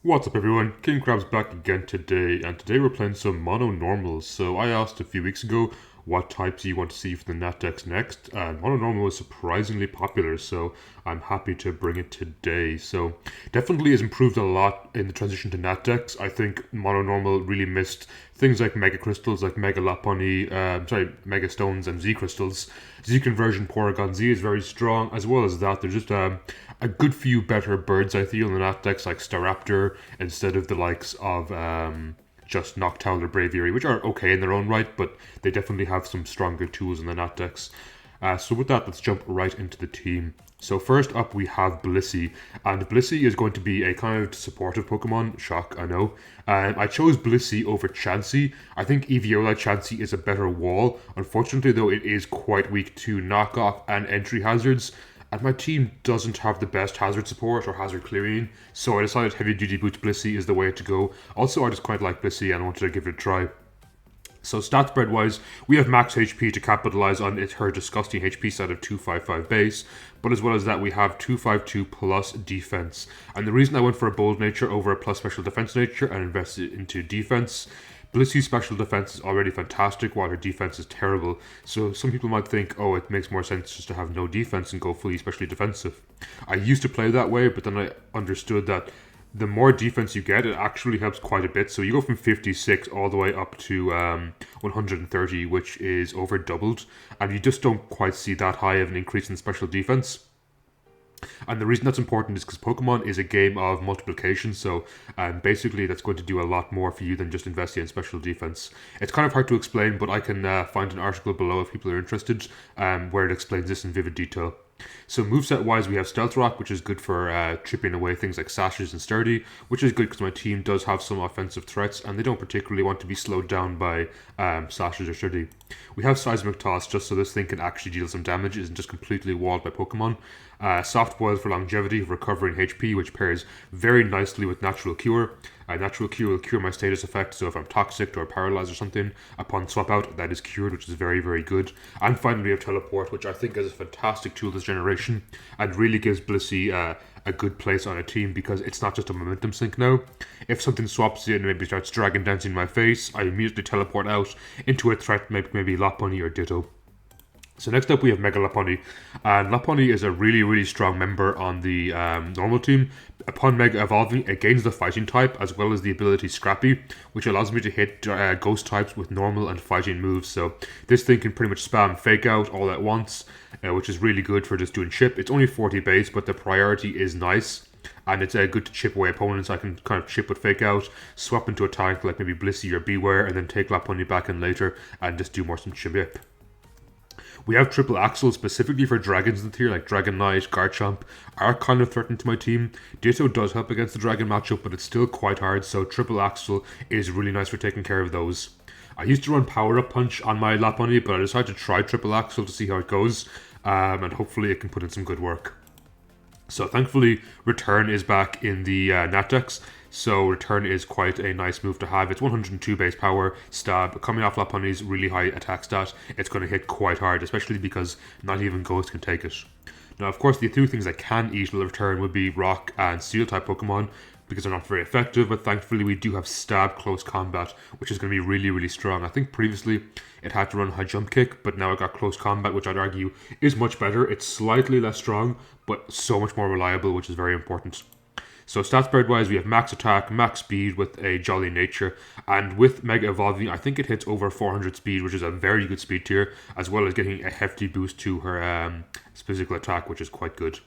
What's up everyone, King Crab's back again today, and today we're playing some mono normals. So I asked a few weeks ago what types you want to see for the NatDex next, and mono normal is surprisingly popular, so I'm happy to bring it today. So definitely has improved a lot in the transition to NatDex. I think mono normal really missed things like mega crystals, like Mega Lopunny, Mega stones and Z crystals. Z conversion Porygon-Z is very strong, as well as that there's just a good few better birds I feel in the NatDex, like Staraptor, instead of the likes of just Noctowl or Braviary, which are okay in their own right, but they definitely have some stronger tools in the NatDex. So with that, let's jump right into the team. So first up we have Blissey, and Blissey is going to be a kind of supportive Pokemon. Shock, I know. I chose Blissey over Chansey. I think Eeviola Chansey is a better wall. Unfortunately though, it is quite weak to knockoff and entry hazards, and my team doesn't have the best hazard support or hazard clearing, so I decided Heavy Duty Boots Blissey is the way to go. Also, I just quite like Blissey and wanted to give it a try. So stat spread wise, we have max HP to capitalize on her disgusting HP set of 255 base, but as well as that we have 252 plus defense. And the reason I went for a bold nature over a plus special defense nature and invested into defense, Blissey's special defense is already fantastic while her defense is terrible, so some people might think, oh, it makes more sense just to have no defense and go fully specially defensive. I used to play that way, but then I understood that the more defense you get, it actually helps quite a bit. So you go from 56 all the way up to 130, which is over doubled, and you just don't quite see that high of an increase in special defense. And the reason that's important is because Pokemon is a game of multiplication, so basically that's going to do a lot more for you than just investing in special defense. It's kind of hard to explain, but I can find an article below if people are interested where it explains this in vivid detail. So moveset wise, we have Stealth Rock, which is good for chipping away things like Sashes and Sturdy, which is good because my team does have some offensive threats and they don't particularly want to be slowed down by Sashes or Sturdy. We have Seismic Toss just so this thing can actually deal some damage, isn't just completely walled by Pokemon. Soft Boil for longevity, recovering HP, which pairs very nicely with Natural Cure. Natural Cure will cure my status effect, so if I'm toxic or paralyzed or something, upon swap out, that is cured, which is very, very good. And finally we have Teleport, which I think is a fantastic tool this generation, and really gives Blissey a good place on a team because it's not just a momentum sink now. If something swaps in and maybe starts dragon dancing in my face, I immediately teleport out into a threat, maybe Lopunny or Ditto. So next up we have Mega Lopunny, and Lopunny is a really, really strong member on the normal team. Upon Mega Evolving, it gains the Fighting type as well as the ability Scrappy, which allows me to hit Ghost types with normal and fighting moves. So this thing can pretty much spam Fake Out all at once, which is really good for just doing chip. It's only 40 base, but the priority is nice. And it's good to chip away opponents. I can kind of chip with Fake Out, swap into a tank like maybe Blissey or Beware, and then take Lopunny back in later and just do more some chip. We have Triple Axle specifically for dragons in the tier, like Dragon Knight, Garchomp are kind of threatening to my team. Ditto does help against the dragon matchup, but it's still quite hard, so Triple Axle is really nice for taking care of those. I used to run Power Up Punch on my Lopunny, but I decided to try Triple Axle to see how it goes, and hopefully it can put in some good work. So thankfully, Return is back in the NatDex. So Return is quite a nice move to have. It's 102 base power, stab, coming off Lopunny's really high attack stat. It's going to hit quite hard, especially because not even Ghost can take it. Now, of course, the two things that can eat Return would be Rock and Steel type Pokemon, because they're not very effective, but thankfully we do have Stab Close Combat, which is going to be really, really strong. I think previously it had to run High Jump Kick, but now it got Close Combat, which I'd argue is much better. It's slightly less strong, but so much more reliable, which is very important. So stat spread wise, we have max attack, max speed with a jolly nature, and with Mega Evolving, I think it hits over 400 speed, which is a very good speed tier, as well as getting a hefty boost to her physical attack, which is quite good.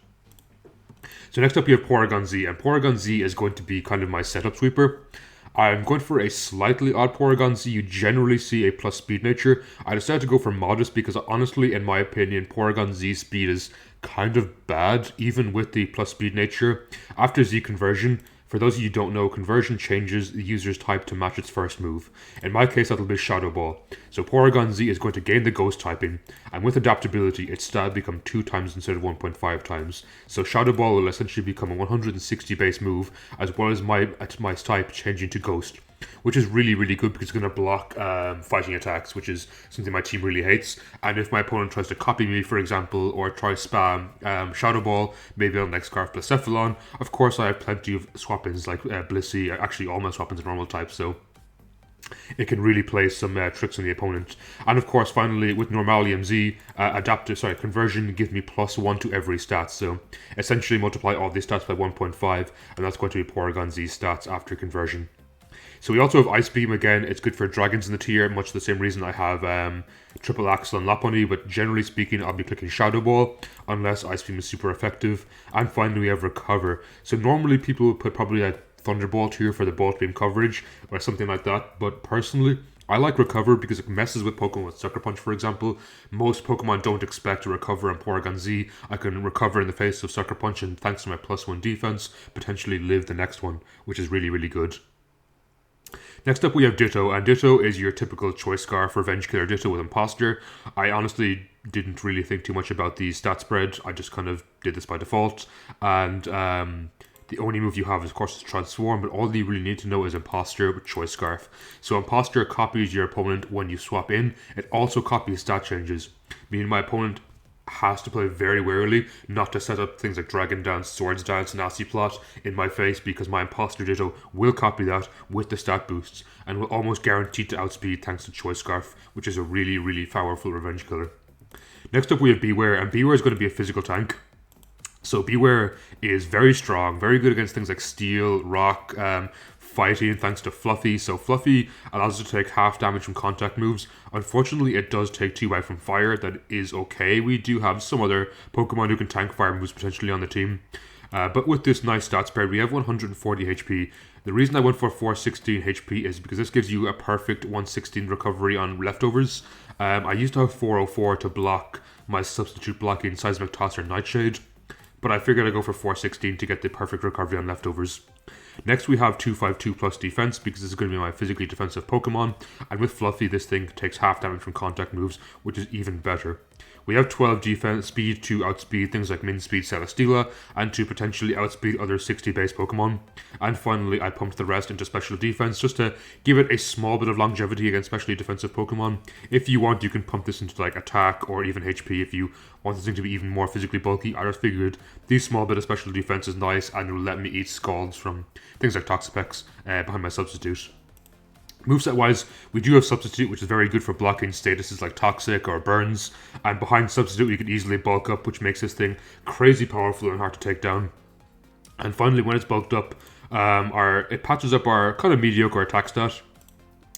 So next up we have Porygon-Z, and Porygon-Z is going to be kind of my setup sweeper. I'm going for a slightly odd Porygon-Z. You generally see a plus speed nature. I decided to go for modest because honestly, in my opinion, Porygon-Z speed is kind of bad, even with the plus speed nature. After Z conversion, for those of you who don't know, conversion changes the user's type to match its first move. In my case, that'll be Shadow Ball. So Porygon-Z is going to gain the Ghost typing, and with adaptability, its stat become 2 times instead of 1.5 times. So Shadow Ball will essentially become a 160 base move, as well as my type changing to Ghost. which is really, really good because it's going to block fighting attacks, which is something my team really hates. And if my opponent tries to copy me, for example, or try spam Shadow Ball, maybe on like Scarf Blacephalon, of course I have plenty of swap-ins like Blissey, actually all my swap-ins are normal types, so it can really play some tricks on the opponent. And of course, finally, with Normalium Z, conversion gives me +1 to every stat. So essentially multiply all these stats by 1.5, and that's going to be Porygon-Z's stats after conversion. So we also have Ice Beam again. It's good for dragons in the tier, much the same reason I have Triple Axle and Lopunny, but generally speaking, I'll be clicking Shadow Ball unless Ice Beam is super effective. And finally, we have Recover. So normally people would put probably a Thunderbolt here for the Bolt Beam coverage or something like that, but personally I like Recover because it messes with Pokemon with Sucker Punch, for example. Most Pokemon don't expect to recover on Porygon-Z. I can recover in the face of Sucker Punch and thanks to my +1 defense, potentially live the next one, which is really, really good. Next up we have Ditto, and Ditto is your typical Choice Scarf Revenge Killer Ditto with Imposter. I honestly didn't really think too much about the stat spread, I just kind of did this by default, and the only move you have, of course, is Transform, but all you really need to know is Imposter with Choice Scarf. So Imposter copies your opponent when you swap in. It also copies stat changes, meaning my opponent has to play very warily not to set up things like Dragon Dance, Swords Dance, Nasty Plot in my face, because my Imposter Ditto will copy that with the stat boosts and will almost guarantee to outspeed thanks to Choice Scarf, which is a really, really powerful revenge killer. Next up we have Beware, and Beware is going to be a physical tank. So Beware is very strong, very good against things like Steel, Rock, fighting, thanks to Fluffy. So Fluffy allows us to take half damage from contact moves. Unfortunately, it does take 2 out from fire. That is okay. We do have some other Pokemon who can tank fire moves potentially on the team. But with this nice stat spread, we have 140 HP. The reason I went for 416 HP is because this gives you a perfect 116 recovery on leftovers. I used to have 404 to block my substitute blocking Seismic Toss or Nightshade, but I figured I'd go for 416 to get the perfect recovery on leftovers. Next we have 252 plus defense, because this is going to be my physically defensive Pokemon, and with Fluffy this thing takes half damage from contact moves, which is even better. We have 12 defense speed to outspeed things like Min Speed Celesteela, and to potentially outspeed other 60 base Pokemon. And finally, I pumped the rest into special defense just to give it a small bit of longevity against specially defensive Pokemon. If you want, you can pump this into like attack or even HP if you want this thing to be even more physically bulky. I just figured these small bit of special defense is nice and will let me eat Scalds from things like Toxapex behind my substitute. Moveset wise, we do have Substitute, which is very good for blocking statuses like Toxic or Burns, and behind Substitute you can easily bulk up, which makes this thing crazy powerful and hard to take down. And finally, when it's bulked up, it patches up our kind of mediocre attack stat,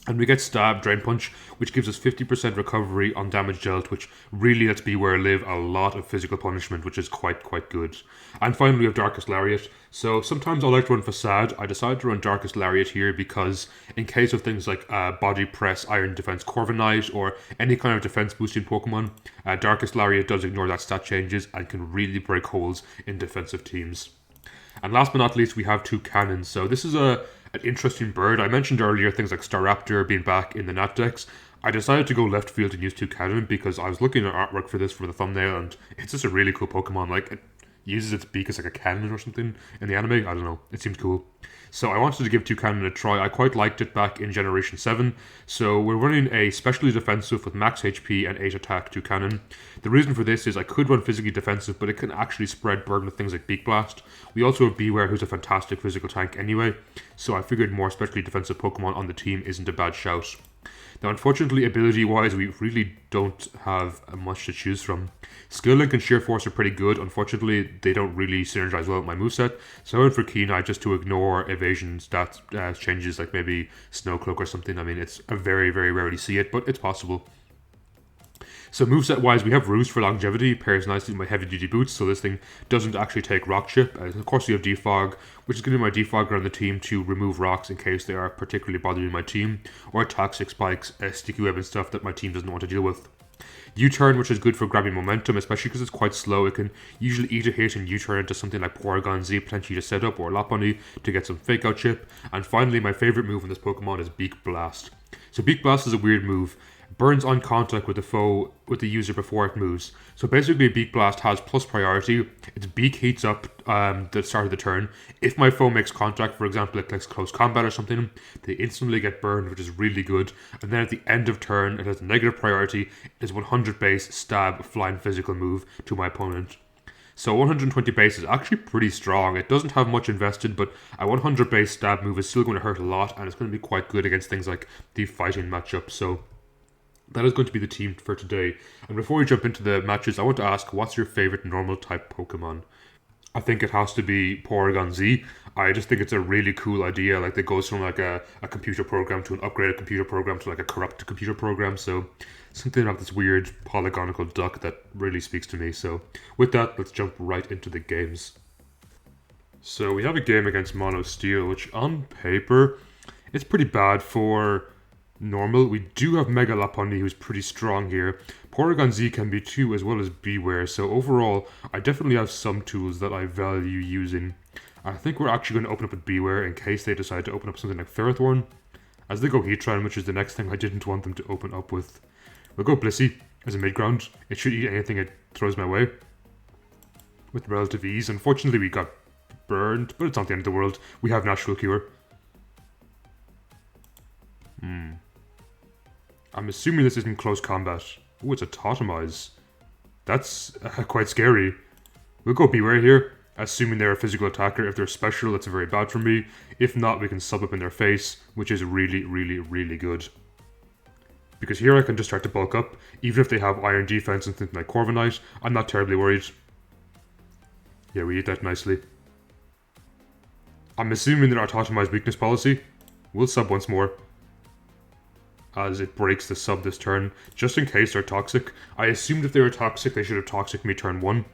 and we get Stab, Drain Punch, which gives us 50% recovery on damage dealt, which really lets Beware live a lot of physical punishment, which is quite good. And finally we have Darkest Lariat. So sometimes I like to run Facade. I decided to run Darkest Lariat here because in case of things like Body Press, Iron Defense, Corviknight, or any kind of defense boosting Pokemon, Darkest Lariat does ignore that stat changes and can really break holes in defensive teams. And last but not least, we have 2 cannons. So this is an interesting bird. I mentioned earlier things like Staraptor being back in the NatDex. I decided to go left field and use 2 cannon because I was looking at artwork for this for the thumbnail, and it's just a really cool Pokemon. Like, it uses its beak as like a cannon or something in the anime. I don't know. It seems cool. So I wanted to give 2 cannon a try. I quite liked it back in Generation 7. So we're running a specially defensive with max HP and 8 attack 2 cannon. The reason for this is I could run physically defensive, but it can actually spread burden with things like Beak Blast. We also have Beware, who's a fantastic physical tank anyway. So I figured more specially defensive Pokemon on the team isn't a bad shout. Now, unfortunately, ability-wise, we really don't have much to choose from. Skill Link and Sheer Force are pretty good. Unfortunately, they don't really synergize well with my moveset, so I went for Keen Eye just to ignore evasion stats changes like maybe Snowcloak or something. I mean, it's a very rarely see it, but it's possible. So moveset-wise, we have Roost for longevity, pairs nicely with my heavy-duty boots, so this thing doesn't actually take Rock Chip. Of course, we have Defog, which is going to be my Defogger on the team to remove rocks in case they are particularly bothering my team, or Toxic Spikes, Sticky Web and stuff that my team doesn't want to deal with. U-Turn, which is good for grabbing momentum, especially because it's quite slow. It can usually eat a hit and U-turn into something like Porygon-Z, potentially to set up, or Lopunny to get some fake out chip. And finally, my favourite move in this Pokemon is Beak Blast. So Beak Blast is a weird move. burns on contact with the foe with the user before it moves. So basically, Beak Blast has plus priority. Its beak heats up the start of the turn. If my foe makes contact, for example, it clicks close combat or something, they instantly get burned, which is really good. And then at the end of turn, it has negative priority. It is 100 base, stab, flying physical move to my opponent. So 120 base is actually pretty strong. It doesn't have much invested, but a 100 base stab move is still going to hurt a lot, and it's going to be quite good against things like the fighting matchup. So that is going to be the team for today. And before we jump into the matches, I want to ask, what's your favorite normal type Pokemon? I think it has to be Porygon-Z. I just think it's a really cool idea. Like, it goes from like a computer program to an upgraded computer program to like a corrupted computer program. So something about this weird polygonical duck that really speaks to me. So with that, let's jump right into the games. So we have a game against Mono Steel, which on paper, it's pretty bad for normal. We do have Mega Lopunny, who's pretty strong here. Porygon-Z can be 2 as well as Beware, so overall, I definitely have some tools that I value using. I think we're actually going to open up with Beware in case they decide to open up something like Ferrothorn. As they go Heatran, which is the next thing I didn't want them to open up with. We'll go Blissey as a mid-ground. It should eat anything it throws my way with relative ease. Unfortunately, we got burned, but it's not the end of the world. We have Natural Cure. I'm assuming this isn't close combat. Oh, it's a Totemize. That's quite scary. We'll go Beware here, assuming they're a physical attacker. If they're special, that's very bad for me. If not, we can sub up in their face, which is really, really, really good. Because here I can just start to bulk up. Even if they have Iron Defense and something like Corviknight, I'm not terribly worried. Yeah, we eat that nicely. I'm assuming they're our Totemize weakness policy. We'll sub once more, as it breaks the sub this turn, just in case they're toxic. I assumed if they were toxic, they should have toxic me turn 1.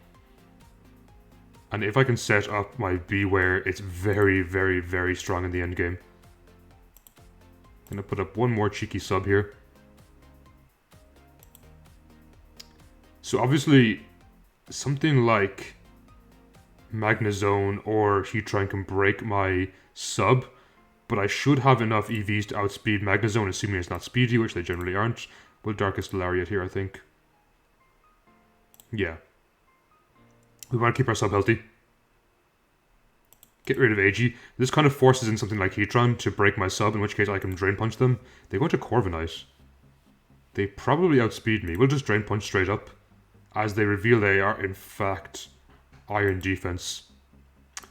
And if I can set up my Beware, it's very, very, very strong in the end game. Gonna put up one more cheeky sub here. So obviously, something like Magnezone or Heatran can break my sub, but I should have enough EVs to outspeed Magnezone, assuming it's not speedy, which they generally aren't. We'll Darkest Lariat here, I think. Yeah. We want to keep our sub healthy. Get rid of AG. This kind of forces in something like Heatran to break my sub, in which case I can Drain Punch them. They go into Corviknight. They probably outspeed me. We'll just Drain Punch straight up, as they reveal they are, in fact, Iron Defense.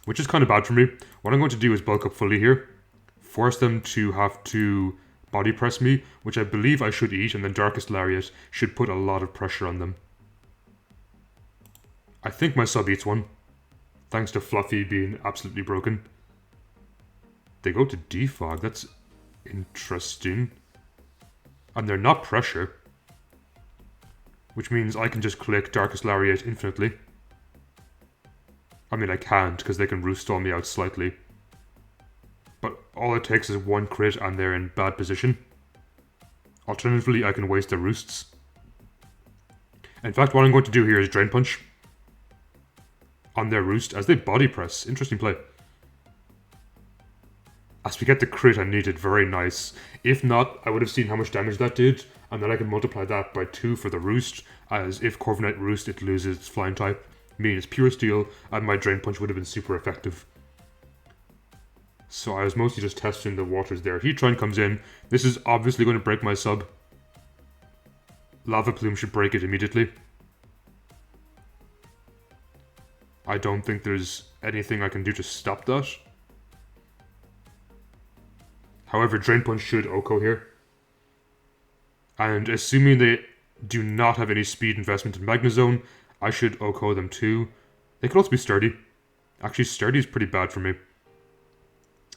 Which is kind of bad for me. What I'm going to do is bulk up fully here. Force them to have to body press me, which I believe I should eat, and then Darkest Lariat should put a lot of pressure on them. I think my sub eats one, thanks to Fluffy being absolutely broken. They go to Defog, that's interesting. And they're not pressure, which means I can just click Darkest Lariat infinitely. I mean, I can't, because they can roost stall me out slightly. But all it takes is one crit and they're in bad position. Alternatively, I can waste their roosts. In fact, what I'm going to do here is Drain Punch on their roost as they body press. Interesting play. As we get the crit I needed, very nice. If not, I would have seen how much damage that did, and then I can multiply that by 2 for the roost, as if Corviknight roost, it loses its flying type, meaning it's pure steel, and my Drain Punch would have been super effective. So I was mostly just testing the waters there. Heatran comes in. This is obviously going to break my sub. Lava Plume should break it immediately. I don't think there's anything I can do to stop that. However, Drain Punch should OHKO here. And assuming they do not have any speed investment in Magnezone, I should OHKO them too. They could also be Sturdy. Actually, Sturdy is pretty bad for me,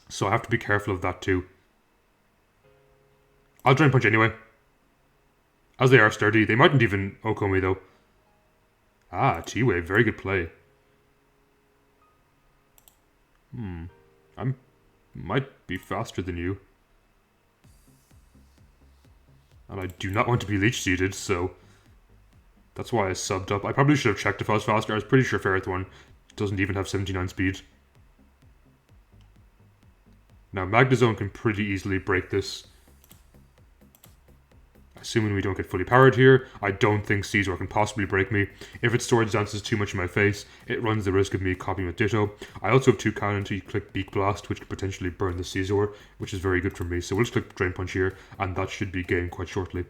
so I have to be careful of that too. I'll Drain Punch anyway, as they are Sturdy. They mightn't even OHKO me though. Ah, T-Wave, very good play. I might be faster than you. And I do not want to be Leech Seeded, so that's why I subbed up. I probably should have checked if I was faster. I was pretty sure Ferrothorn doesn't even have 79 speed. Now, Magnezone can pretty easily break this, Assuming we don't get fully powered here, I don't think Caesar can possibly break me. If its Swords Dance is too much in my face, it runs the risk of me copying with Ditto. I also have 2 cannon to click Beak Blast, which could potentially burn the Caesar, which is very good for me. So we'll just click Drain Punch here, and that should be game quite shortly.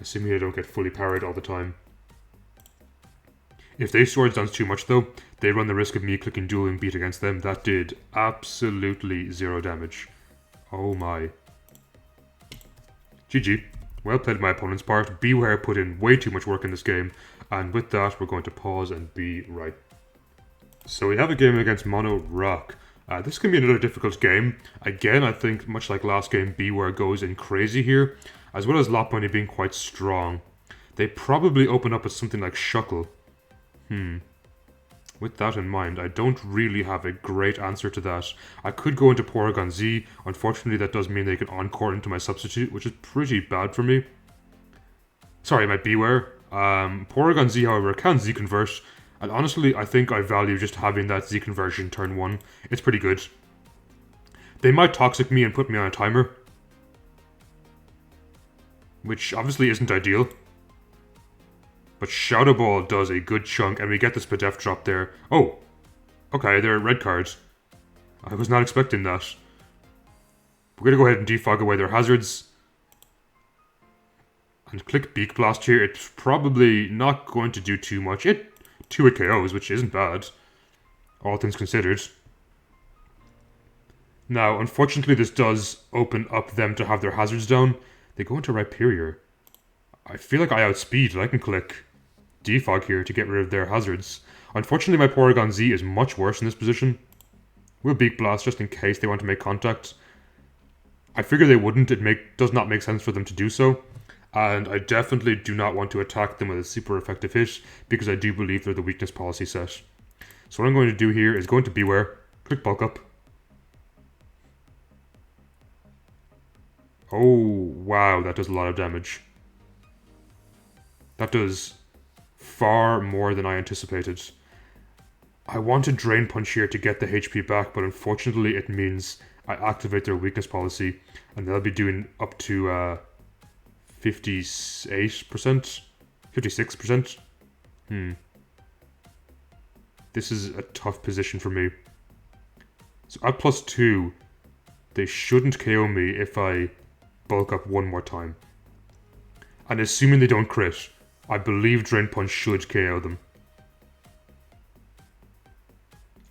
Assuming I don't get fully powered all the time. If they Swords Dance too much though, they run the risk of me clicking Dueling Beat against them. That did absolutely 0 damage. Oh my. GG. Well played my opponent's part. Beware put in way too much work in this game. And with that, we're going to pause and be right. So we have a game against Mono Rock. This can be another difficult game. Again, I think, much like last game, Beware goes in crazy here. As well as Lopunny being quite strong. They probably open up as something like Shuckle. With that in mind, I don't really have a great answer to that. I could go into Porygon-Z. Unfortunately, that does mean they can Encore into my substitute, which is pretty bad for me. Sorry, my Beware. Porygon-Z, however, can Z-Convert. And honestly, I think I value just having that Z-Conversion turn 1. It's pretty good. They might Toxic me and put me on a timer. Which obviously isn't ideal. But Shadow Ball does a good chunk, and we get the Spadef drop there. Oh! Okay, they're red cards. I was not expecting that. We're gonna go ahead and defog away their hazards. And click Beak Blast here. It's probably not going to do too much. It 2-hit KOs, which isn't bad. All things considered. Now, unfortunately, this does open up them to have their hazards down. They go into Rhyperior. I feel like I outspeed, and I can click Defog here to get rid of their hazards. Unfortunately, my Porygon-Z is much worse in this position. We'll Beak Blast just in case they want to make contact. I figure they wouldn't. It does not make sense for them to do so. And I definitely do not want to attack them with a super effective hit, because I do believe they're the weakness policy set. So what I'm going to do here is go into Beware, click Bulk Up. Oh, wow, that does a lot of damage. That does far more than I anticipated. I want to Drain Punch here to get the HP back, but unfortunately it means I activate their weakness policy, and they'll be doing up to 58%? 56%? This is a tough position for me. So at +2, they shouldn't KO me if I bulk up one more time. And assuming they don't crit, I believe Drain Punch should KO them.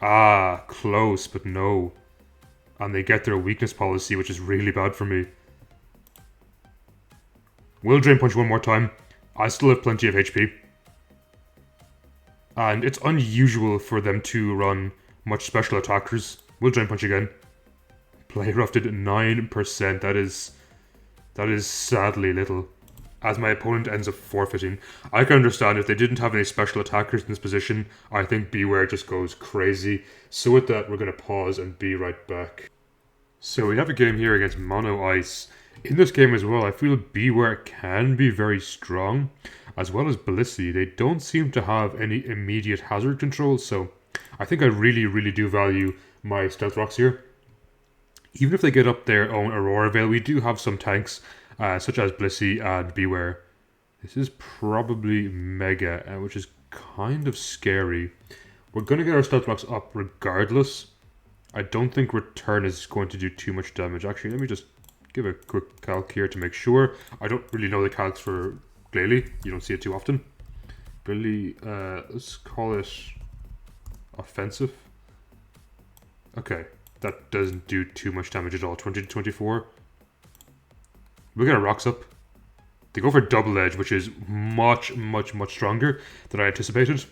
Ah, close, but no. And they get their weakness policy, which is really bad for me. Will Drain Punch one more time. I still have plenty of HP. And it's unusual for them to run much special attackers. Will Drain Punch again. Play rough did 9%. That is sadly little. As my opponent ends up forfeiting. I can understand if they didn't have any special attackers in this position, I think Beware just goes crazy. So with that, we're going to pause and be right back. So we have a game here against Mono Ice. In this game as well, I feel Beware can be very strong, as well as Blissey. They don't seem to have any immediate hazard control, so I think I really do value my Stealth Rocks here. Even if they get up their own Aurora Veil, we do have some tanks, such as Blissey and Beware. This is probably Mega, which is kind of scary. We're going to get our Stealth Rocks up regardless. I don't think Return is going to do too much damage. Actually, let me just give a quick calc here to make sure. I don't really know the calcs for Glalie. You don't see it too often. Really, let's call it offensive. Okay, that doesn't do too much damage at all. 20 to 24. We'll get our rocks up. They go for Double Edge, which is much stronger than I anticipated.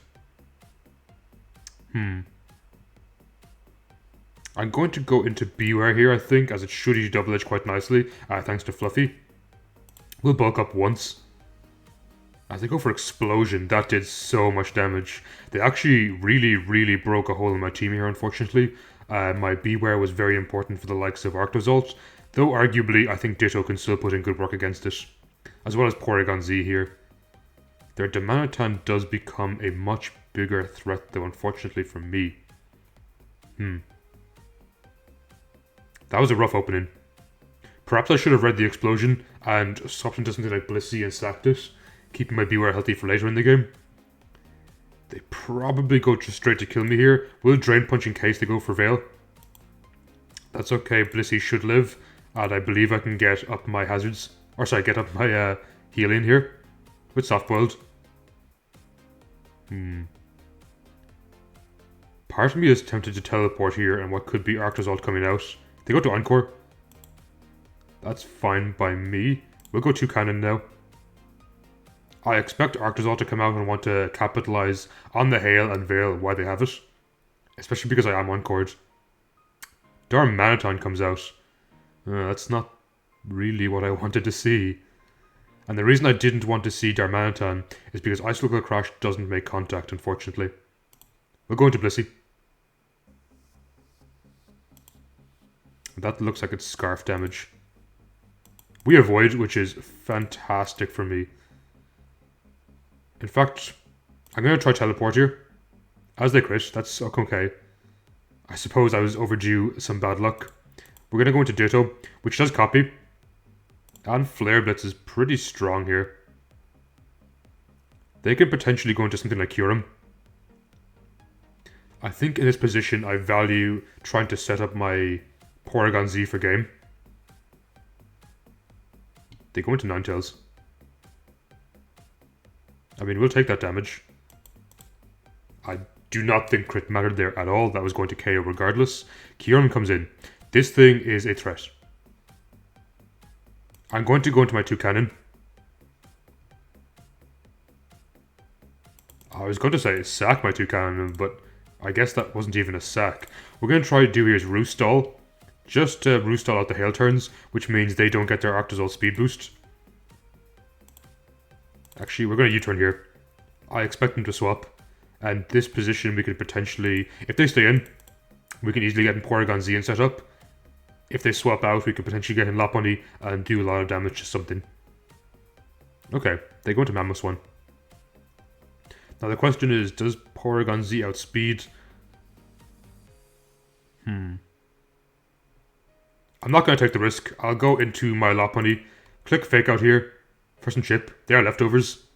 I'm going to go into Beware here, I think, as it should use Double Edge quite nicely, thanks to Fluffy. We'll bulk up once. As they go for Explosion, that did so much damage. They actually really broke a hole in my team here, unfortunately. My Beware was very important for the likes of Arctozolt, though arguably I think Ditto can still put in good work against it. As well as Porygon-Z here. Their Damanitan does become a much bigger threat, though, unfortunately for me. That was a rough opening. Perhaps I should have read the explosion and swapped into something like Blissey and sacked it, keeping my Beware healthy for later in the game. They probably go just straight to kill me here. Will Drain Punch in case they go for Veil. That's okay, Blissey should live, and I believe I can get up my hazards. Or sorry, get up my healing here with Soft Boiled. Part of me is tempted to teleport here and what could be Arctozolt coming out. They go to Encore. That's fine by me. We'll go 2 Cannon now. I expect Arctozolt to come out and want to capitalize on the Hail and Veil while they have it. Especially because I am Encored. Darmanitan comes out. That's not really what I wanted to see. And the reason I didn't want to see Darmanitan is because Icicle Crash doesn't make contact, unfortunately. We'll go into Blissey. That looks like it's Scarf damage. We avoid, which is fantastic for me. In fact, I'm going to try Teleport here. As they crit, that's okay. I suppose I was overdue some bad luck. We're going to go into Ditto, which does copy. And Flare Blitz is pretty strong here. They could potentially go into something like Kyurem. I think in this position I value trying to set up my Porygon-Z for game. They go into Ninetales. I mean, we'll take that damage. I do not think crit mattered there at all. That was going to KO regardless. Kyurem comes in. This thing is a threat. I'm going to go into my 2 Cannon. I was going to say sack my 2 Cannon, but I guess that wasn't even a sack. We're going to try to do here is Roost Stall. Just Roost Stall out the Hail turns, which means they don't get their Arctozolt speed boost. Actually, we're going to U-turn here. I expect them to swap. And this position we could potentially, if they stay in, we can easily get in Porygon-Z and set up. If they swap out, we could potentially get in Lopunny and do a lot of damage to something. Okay, they go into Mammoth 1. Now the question is, does Porygon-Z outspeed? I'm not going to take the risk. I'll go into my Lopunny, click Fake Out here for some chip. They are leftovers.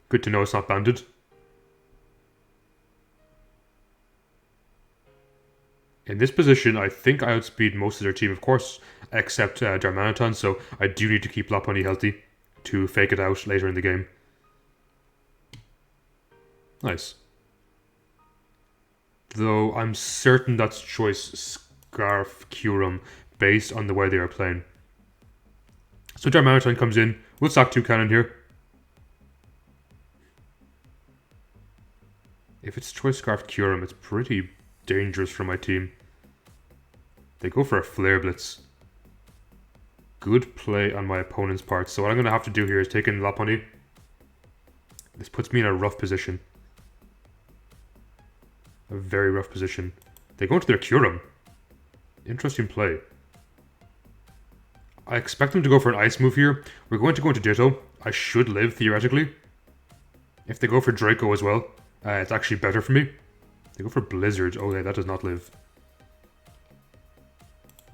Good to know it's not banded. In this position, I think I outspeed most of their team, of course, except Darmanitan, so I do need to keep Lopunny healthy to fake it out later in the game. Nice. Though I'm certain that's choice Scarf Kyurem based on the way they are playing. So Darmanitan comes in. We'll sack 2 Cannon here. If it's choice Scarf Kyurem, it's pretty dangerous for my team. They go for a Flare Blitz. Good play on my opponent's part. So what I'm going to have to do here is take in Lopunny. This puts me in a rough position. A very rough position. They go into their Kyurem. Interesting play. I expect them to go for an Ice move here. We're going to go into Ditto. I should live, theoretically. If they go for Draco as well, it's actually better for me. They go for Blizzard. Okay, that does not live.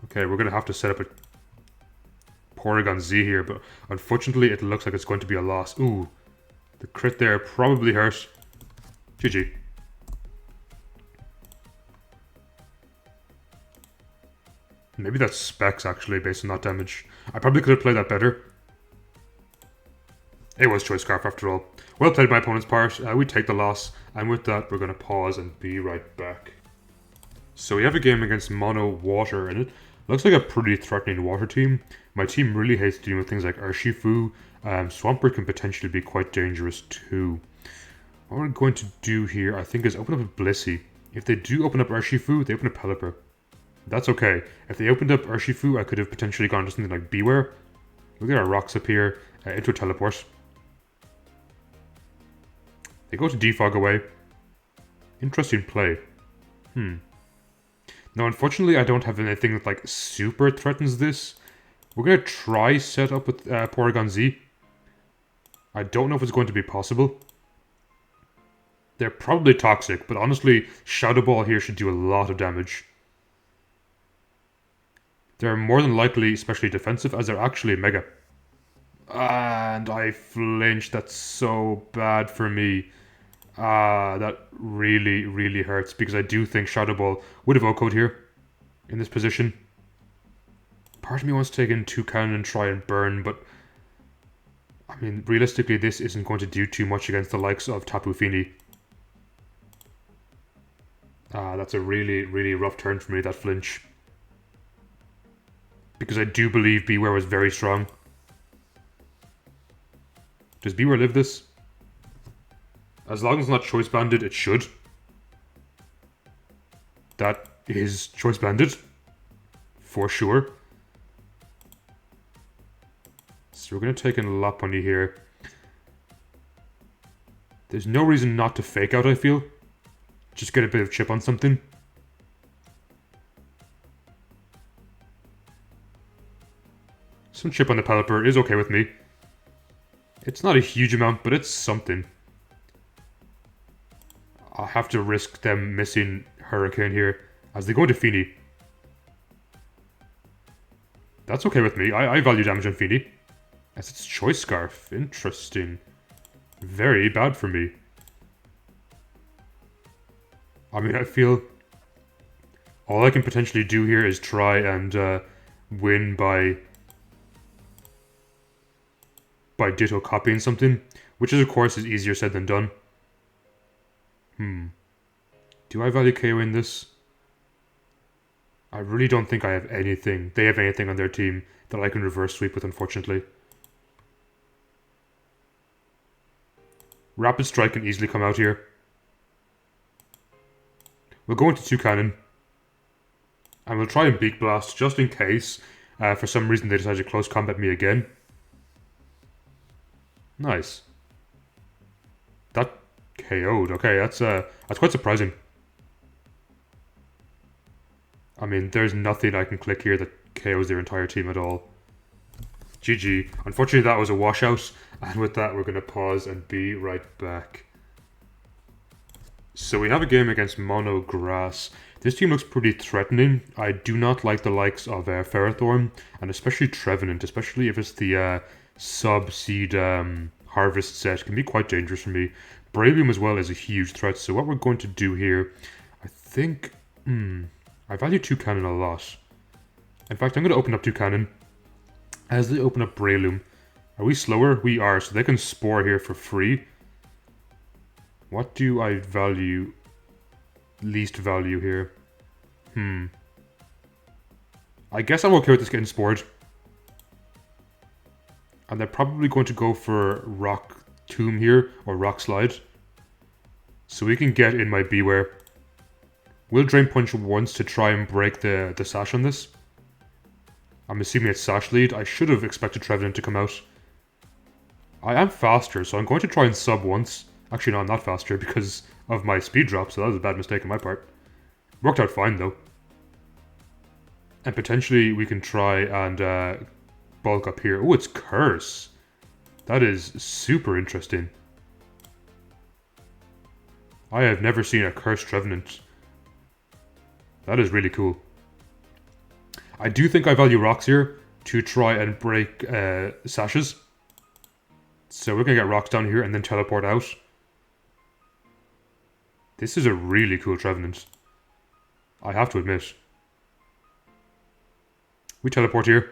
Okay, we're going to have to set up a Porygon-Z here, but unfortunately it looks like it's going to be a loss. Ooh, the crit there probably hurt. GG. Maybe that's specs actually, based on that damage. I probably could have played that better. It was Choice Scarf after all. Well played my opponent's part. We take the loss, and with that we're going to pause and be right back. So we have a game against Mono Water, and it looks like a pretty threatening water team. My team really hates dealing with things like Urshifu. Swampert can potentially be quite dangerous too. What we're going to do here, I think, is open up a Blissey. If they do open up Urshifu, they open up Pelipper. That's okay. If they opened up Urshifu, I could have potentially gone to something like Beware. We'll get our rocks up here, into a teleport. They go to Defog away. Interesting play. Now, unfortunately, I don't have anything that, like, super threatens this. We're going to try set up with Porygon-Z. I don't know if it's going to be possible. They're probably toxic, but honestly, Shadow Ball here should do a lot of damage. They're more than likely especially defensive as they're actually Mega. And I flinched. That's so bad for me. That really, really hurts because I do think Shadow Ball would have OHKO'd here in this position. Part of me wants to take in 2 cannon and try and burn, but I mean, realistically, this isn't going to do too much against the likes of Tapu Fini. That's a really, really rough turn for me, that flinch. Because I do believe Beware was very strong. Does Beware live this? As long as it's not Choice Banded, it should. That is Choice Banded. For sure. So we're going to take in Lopunny here. There's no reason not to fake out, I feel. Just get a bit of chip on something. Some chip on the Pelipper is okay with me. It's not a huge amount, but it's something. I'll have to risk them missing Hurricane here as they go into Fini. That's okay with me. I value damage on Fini. As it's Choice Scarf. Interesting. Very bad for me. I mean, I feel all I can potentially do here is try and win by Ditto copying something, which is of course is easier said than done. Do I value KO in this? I really don't think I have anything. They have anything on their team that I can reverse sweep with, unfortunately. Rapid Strike can easily come out here. We'll go into 2 cannon. And we'll try and Beak Blast just in case for some reason they decide to close combat me again. Nice. That KO'd. Okay, that's quite surprising. I mean, there's nothing I can click here that KOs their entire team at all. GG. Unfortunately, that was a washout. And with that, we're going to pause and be right back. So we have a game against Mono Grass. This team looks pretty threatening. I do not like the likes of Ferrothorn, and especially Trevenant, especially if it's the sub-seed harvest set. It can be quite dangerous for me. Bravium as well is a huge threat, so what we're going to do here, I think... I value 2 cannon a lot. In fact, I'm going to open up 2 cannon. As they open up Breloom. Are we slower? We are, so they can Spore here for free. What do I value? Least value here. I guess I'm okay with this getting Spored. And they're probably going to go for Rock Tomb here, or Rock Slide. So we can get in my Beware. We'll Drain Punch once to try and break the Sash on this. I'm assuming it's Sash lead. I should have expected Trevenant to come out. I am faster, so I'm going to try and sub once. Actually, no, I'm not faster because of my speed drop, so that was a bad mistake on my part. Worked out fine, though. And potentially we can try and bulk up here. Oh, it's Curse. That is super interesting. I have never seen a Curse Trevenant. That is really cool. I do think I value Rocks here to try and break Sashes. So we're going to get Rocks down here and then teleport out. This is a really cool Trevenant. I have to admit. We teleport here.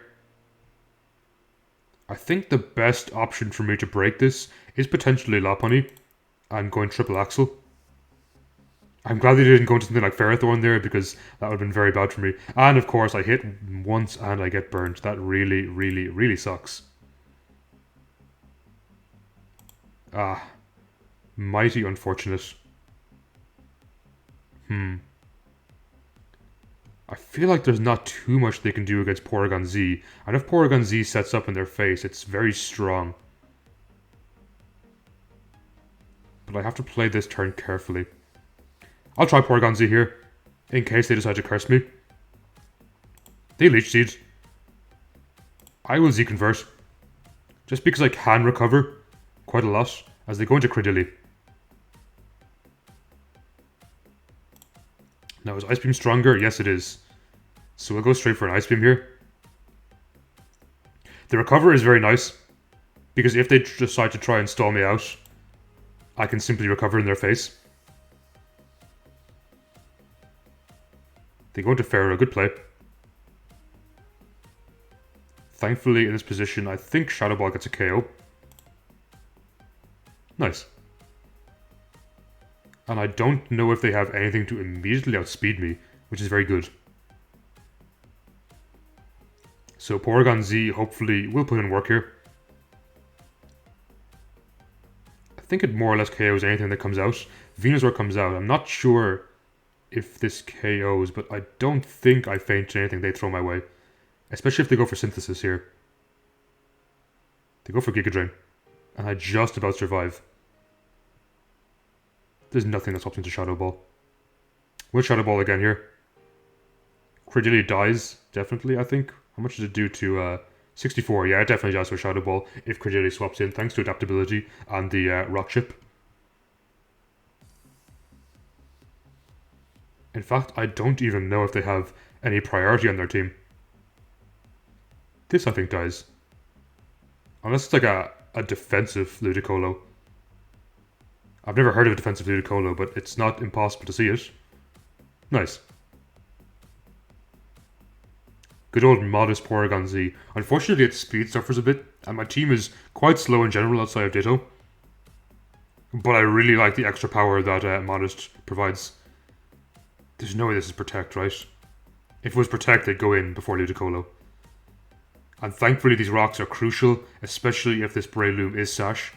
I think the best option for me to break this is potentially Lopunny and going triple axle. I'm glad they didn't go into something like Ferrothorn there because that would have been very bad for me. And of course I hit once and I get burnt. That really, really, really sucks. Mighty unfortunate. I feel like there's not too much they can do against Porygon-Z. And if Porygon-Z sets up in their face, it's very strong. But I have to play this turn carefully. I'll try Porygon-Z here, in case they decide to curse me. They Leech Seed. I will Z-Convert. Just because I can recover quite a lot as they go into Credilli. Now, is Ice Beam stronger? Yes, it is. So we'll go straight for an Ice Beam here. The recover is very nice, because if they decide to try and stall me out, I can simply recover in their face. They go into Pharaoh, good play. Thankfully, in this position, I think Shadow Ball gets a KO. Nice. And I don't know if they have anything to immediately outspeed me, which is very good. So Porygon-Z hopefully will put in work here. I think it more or less KOs anything that comes out. Venusaur comes out. I'm not sure if this KOs, but I don't think I faint anything they throw my way. Especially if they go for Synthesis here. They go for Giga Drain. And I just about survive. There's nothing that stops me to Shadow Ball. We'll Shadow Ball again here. Credillia dies, definitely, I think. How much does it do to 64? Yeah, it definitely dies with Shadow Ball if Credillia swaps in, thanks to adaptability and the Rock Chip. In fact, I don't even know if they have any priority on their team. This, I think, dies. Unless it's like a defensive Ludicolo. I've never heard of a defensive Ludicolo, but it's not impossible to see it. Nice. Good old modest Porygon-Z. Unfortunately, its speed suffers a bit, and my team is quite slow in general outside of Ditto. But I really like the extra power that Modest provides. There's no way this is Protect, right? If it was Protect, they'd go in before Ludicolo. And thankfully these rocks are crucial, especially if this Breloom is Sash.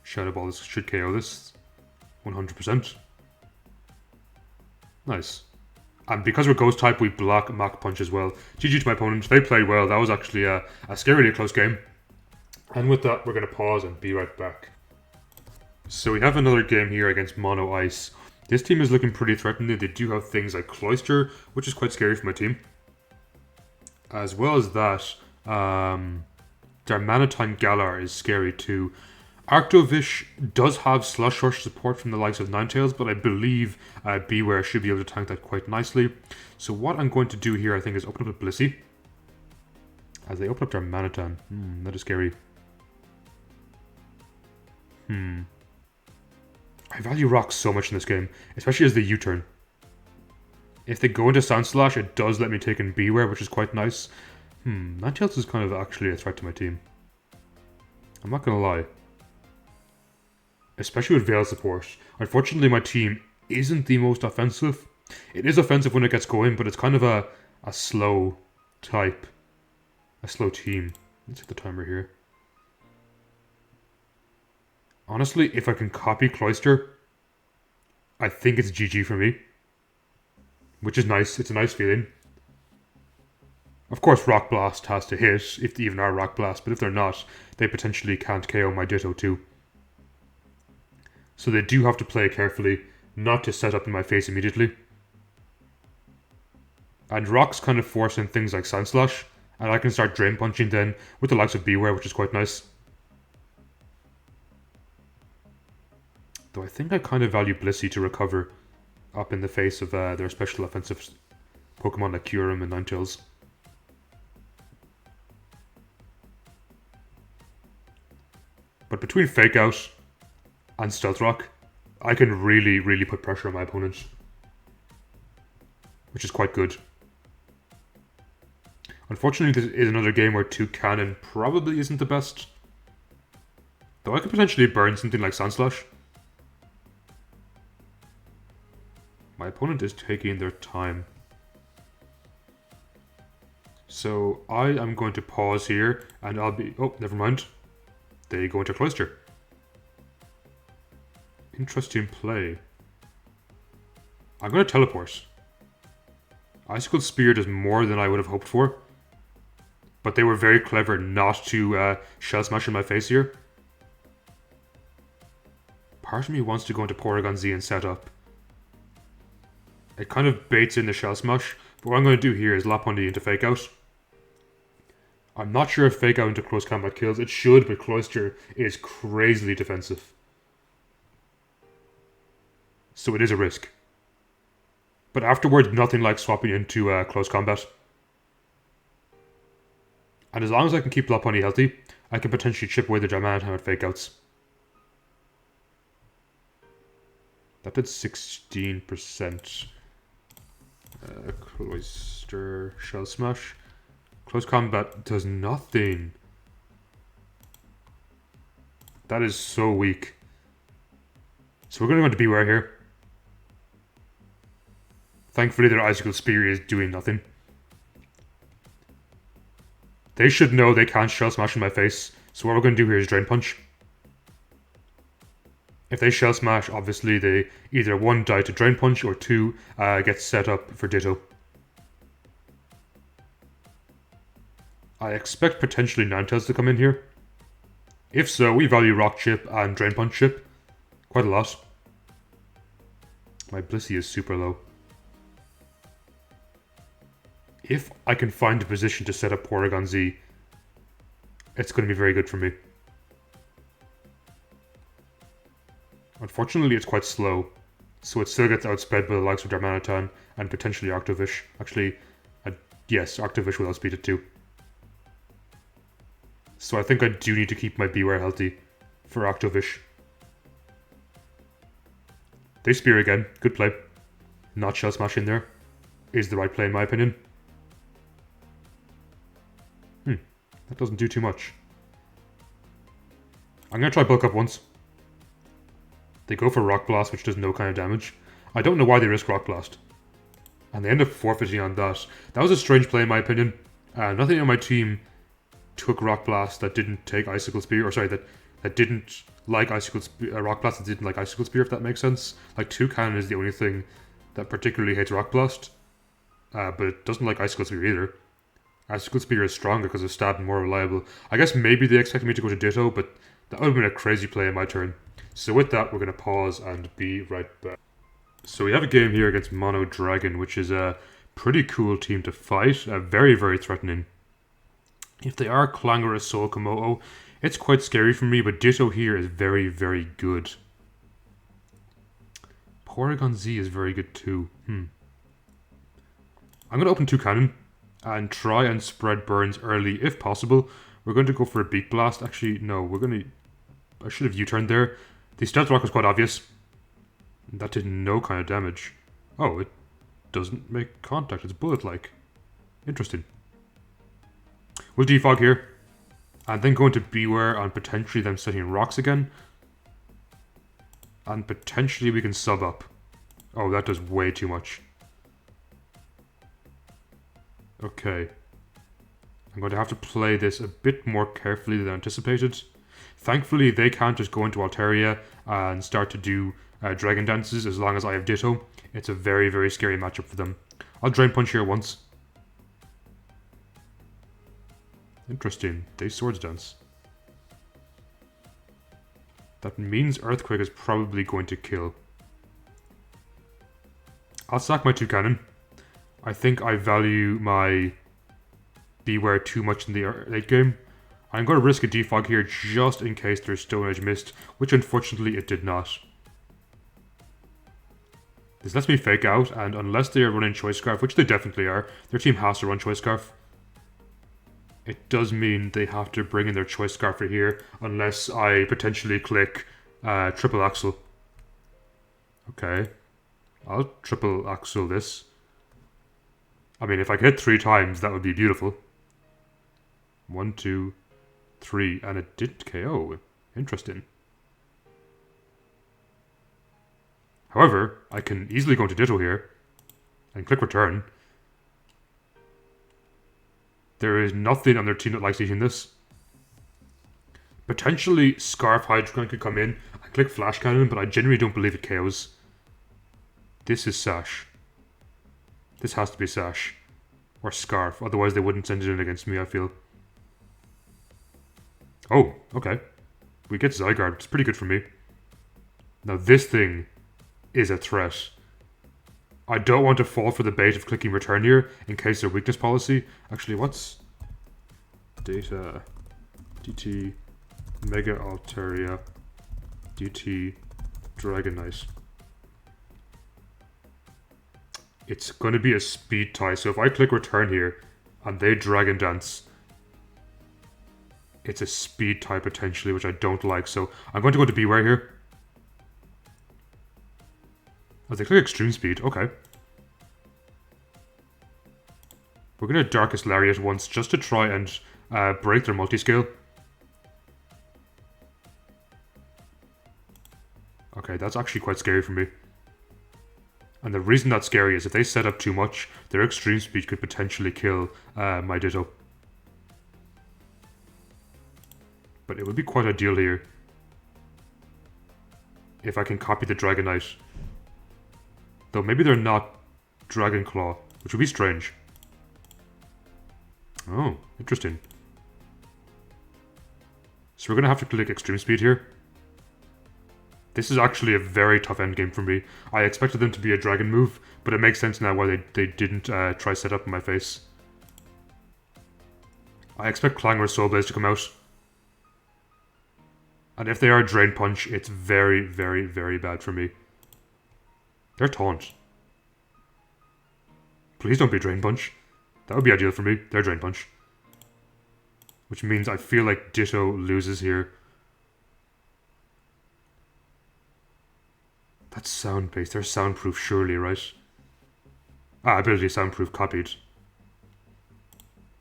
Shadow Ball should KO this. 100%. Nice. And because we're Ghost type, we block Mach Punch as well. GG to my opponent. They played well. That was actually a scarily close game. And with that, we're going to pause and be right back. So we have another game here against Mono Ice. This team is looking pretty threatening. They do have things like Cloyster, which is quite scary for my team. As well as that, their Manatine Galar is scary too. Arctovish does have Slush Rush support from the likes of Ninetales, but I believe Beware should be able to tank that quite nicely. So what I'm going to do here, I think, is open up a Blissey. As they open up their Manatine. That is scary. I value rocks so much in this game, especially as the U-turn. If they go into Sandslash, it does let me take in Beware, which is quite nice. Ninetales is kind of actually a threat to my team. I'm not gonna lie. Especially with Veil support. Unfortunately, my team isn't the most offensive. It is offensive when it gets going, but it's kind of a slow type. A slow team. Let's hit the timer here. Honestly, if I can copy Cloyster, I think it's GG for me. Which is nice. It's a nice feeling. Of course, Rock Blast has to hit, if they even are Rock Blast, but if they're not, they potentially can't KO my Ditto too. So they do have to play carefully, not to set up in my face immediately. And Rock's kind of forcing things like Sandslash, and I can start Drain Punching then, with the likes of Beware, which is quite nice. Though I think I kind of value Blissey to recover up in the face of their special offensive Pokemon like Kyurem and Ninetales. But between Fake Out and Stealth Rock, I can really put pressure on my opponent. Which is quite good. Unfortunately, this is another game where 2 Cannon probably isn't the best. Though I could potentially burn something like Sandslash. My opponent is taking their time. So I am going to pause here and I'll be... Oh, never mind. They go into Cloyster. Interesting play. I'm going to teleport. Icicle Spear does more than I would have hoped for. But they were very clever not to Shell Smash in my face here. Part of me wants to go into Porygon-Z and set up. It kind of baits in the Shell Smash, but what I'm going to do here is Lopunny into Fake Out. I'm not sure if Fake Out into close combat kills. It should, but Cloyster is crazily defensive. So it is a risk. But afterwards, nothing like swapping into close combat. And as long as I can keep Lopunny healthy, I can potentially chip away the Darmanitan with Fake Outs. That did 16%. Cloister, Shell Smash. Close Combat does nothing. That is so weak. So we're going to go to Beware here. Thankfully their Icicle Spear is doing nothing. They should know they can't Shell Smash in my face. So what we're going to do here is Drain Punch. If they Shell Smash, obviously they either 1 die to Drain Punch or 2 get set up for Ditto. I expect potentially Ninetales to come in here. If so, we value Rock Chip and Drain Punch Chip quite a lot. My Blissey is super low. If I can find a position to set up Porygon-Z, it's going to be very good for me. Unfortunately, it's quite slow, so it still gets outsped by the likes of Darmanitan and potentially Octavish. Actually, yes, Octavish will outspeed it too. So I think I do need to keep my Beware healthy for Octavish. They Spear again. Good play. Not Shell Smash in there is the right play in my opinion. That doesn't do too much. I'm going to try Bulk Up once. They go for Rock Blast, which does no kind of damage. I don't know why they risk Rock Blast. And they end up forfeiting on that. That was a strange play in my opinion. Nothing on my team took Rock Blast that didn't take Icicle Spear. Or sorry, that didn't like Icicle Spear. Rock Blast that didn't like Icicle Spear, if that makes sense. Like Toucan is the only thing that particularly hates Rock Blast. But it doesn't like Icicle Spear either. Icicle Spear is stronger because of stab and more reliable. I guess maybe they expected me to go to Ditto, but that would have been a crazy play in my turn. So with that, we're going to pause and be right back. So we have a game here against Mono Dragon, which is a pretty cool team to fight. Very, very threatening. If they are Clangorous Soul Komodo, it's quite scary for me, but Ditto here is very, very good. Porygon-Z is very good too. I'm going to open 2 cannon and try and spread burns early if possible. We're going to go for a Beak Blast. Actually, no, we're going to... I should have U-turned there. The Stealth Rock was quite obvious. That did no kind of damage. Oh, it doesn't make contact. It's bullet-like. Interesting. We'll Defog here. And then go into Beware on potentially them setting rocks again. And potentially we can sub up. Oh, that does way too much. Okay. I'm going to have to play this a bit more carefully than anticipated. Thankfully, they can't just go into Altaria and start to do Dragon Dances as long as I have Ditto. It's a very, very scary matchup for them. I'll Drain Punch here once. Interesting. They Swords Dance. That means Earthquake is probably going to kill. I'll sack my 2 cannon. I think I value my Beware too much in the late game. I'm going to risk a Defog here just in case there's Stone Edge missed, which unfortunately it did not. This lets me Fake Out, and unless they are running Choice Scarf, which they definitely are, their team has to run Choice Scarf. It does mean they have to bring in their Choice Scarf for here, unless I potentially click Triple Axle. Okay. I'll Triple Axle this. I mean, if I could hit 3 times, that would be beautiful. 1, 2, 3, and it did KO. Interesting. However, I can easily go into Ditto here and click Return. There is nothing on their team that likes eating this. Potentially, Scarf Hydreigon could come in and click Flash Cannon, but I genuinely don't believe it KOs. This is Sash. This has to be Sash. Or Scarf, otherwise they wouldn't send it in against me, I feel. Oh, okay. We get Zygarde, which is pretty good for me. Now this thing is a threat. I don't want to fall for the bait of clicking Return here, in case their weakness policy. Actually, what's... Data... DT... Mega Altaria... DT... Dragonite. It's going to be a speed tie, so if I click Return here, and they Dragon Dance, It's a speed type potentially, which I don't like, so I'm going to go to Beware here. Oh, they click Extreme Speed, okay. We're going to Darkest Lariat once, just to try and break their multi-scale. Okay, that's actually quite scary for me. And the reason that's scary is if they set up too much, their Extreme Speed could potentially kill my Ditto. But it would be quite ideal here if I can copy the Dragonite. Though maybe they're not Dragon Claw, which would be strange. Oh, interesting. So we're going to have to click Extreme Speed here. This is actually a very tough endgame for me. I expected them to be a Dragon move, but it makes sense now why they didn't try set up in my face. I expect Clangor Soul Blaze to come out. And if they are Drain Punch, it's very, very, very bad for me. They're Taunt. Please don't be Drain Punch. That would be ideal for me. They're Drain Punch. Which means I feel like Ditto loses here. That's sound-based. They're soundproof surely, right? Ah, ability soundproof copied.